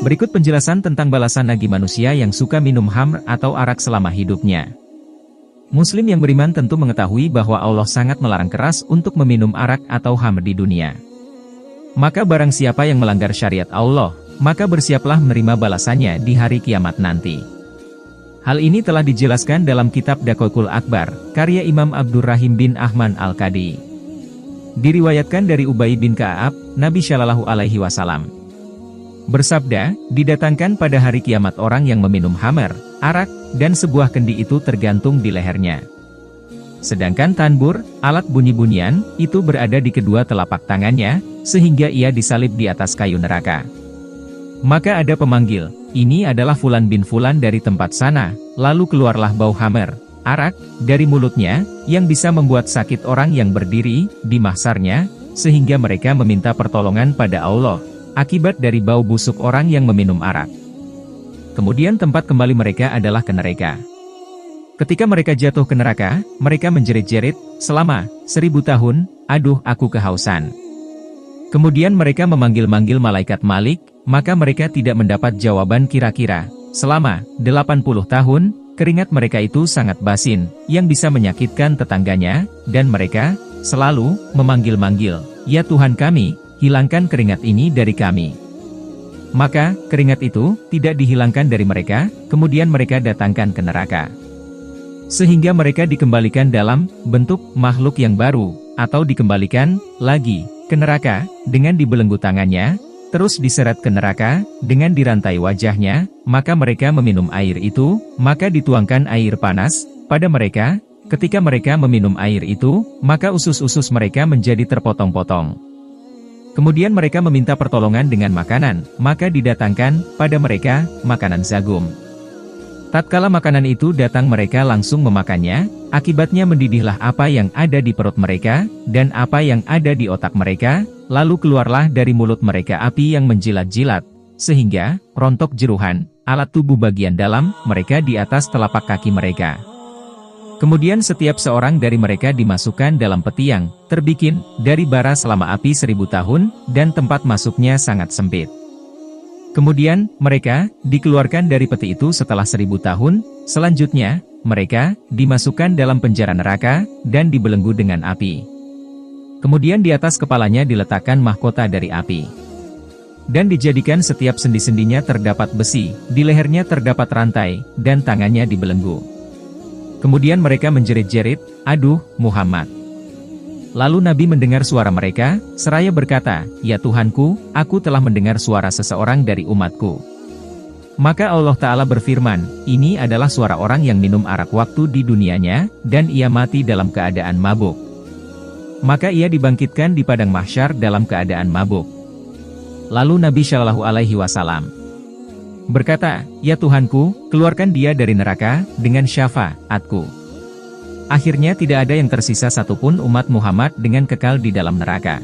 Berikut penjelasan tentang balasan bagi manusia yang suka minum khamr atau arak selama hidupnya. Muslim yang beriman tentu mengetahui bahwa Allah sangat melarang keras untuk meminum arak atau khamr di dunia. Maka barang siapa yang melanggar syariat Allah, maka bersiaplah menerima balasannya di hari kiamat nanti. Hal ini telah dijelaskan dalam kitab Daqiqul Akbar, karya Imam Abdurrahim bin Ahmad Al-Qadi. Diriwayatkan dari Ubay bin Ka'ab, Nabi Shallallahu Alaihi Wasallam bersabda, didatangkan pada hari kiamat orang yang meminum khamr, arak, dan sebuah kendi itu tergantung di lehernya. Sedangkan tanbur, alat bunyi-bunyian, itu berada di kedua telapak tangannya, sehingga ia disalib di atas kayu neraka. Maka ada pemanggil, ini adalah Fulan bin Fulan dari tempat sana, lalu keluarlah bau khamr, arak, dari mulutnya, yang bisa membuat sakit orang yang berdiri di mahsyarnya, sehingga mereka meminta pertolongan pada Allah, akibat dari bau busuk orang yang meminum arak. Kemudian tempat kembali mereka adalah ke neraka. Ketika mereka jatuh ke neraka, mereka menjerit-jerit, selama 1000 tahun, aduh aku kehausan. Kemudian mereka memanggil-manggil malaikat Malik, maka mereka tidak mendapat jawaban kira-kira, selama 80 tahun, keringat mereka itu sangat basin, yang bisa menyakitkan tetangganya, dan mereka selalu memanggil-manggil, ya Tuhan kami, hilangkan keringat ini dari kami. Maka, keringat itu tidak dihilangkan dari mereka, kemudian mereka datangkan ke neraka. Sehingga mereka dikembalikan dalam bentuk makhluk yang baru, atau dikembalikan lagi ke neraka, dengan dibelenggu tangannya, terus diseret ke neraka, dengan dirantai wajahnya, maka mereka meminum air itu, maka dituangkan air panas pada mereka. Ketika mereka meminum air itu, maka usus-usus mereka menjadi terpotong-potong. Kemudian mereka meminta pertolongan dengan makanan, maka didatangkan pada mereka makanan zagum. Tatkala makanan itu datang mereka langsung memakannya, akibatnya mendidihlah apa yang ada di perut mereka, dan apa yang ada di otak mereka, lalu keluarlah dari mulut mereka api yang menjilat-jilat, sehingga rontok jeruhan, alat tubuh bagian dalam mereka di atas telapak kaki mereka. Kemudian setiap seorang dari mereka dimasukkan dalam peti yang terbikin dari bara selama api 1000 tahun, dan tempat masuknya sangat sempit. Kemudian, mereka dikeluarkan dari peti itu setelah 1000 tahun, selanjutnya, mereka dimasukkan dalam penjara neraka, dan dibelenggu dengan api. Kemudian di atas kepalanya diletakkan mahkota dari api. Dan dijadikan setiap sendi-sendinya terdapat besi, di lehernya terdapat rantai, dan tangannya dibelenggu. Kemudian mereka menjerit-jerit, aduh, Muhammad. Lalu Nabi mendengar suara mereka, seraya berkata, ya Tuhanku, aku telah mendengar suara seseorang dari umatku. Maka Allah Ta'ala berfirman, ini adalah suara orang yang minum arak waktu di dunianya, dan ia mati dalam keadaan mabuk. Maka ia dibangkitkan di padang mahsyar dalam keadaan mabuk. Lalu Nabi Shallallahu Alaihi Wasallam berkata, ya Tuhanku, keluarkan dia dari neraka, dengan syafaatku. Akhirnya tidak ada yang tersisa satupun umat Muhammad dengan kekal di dalam neraka.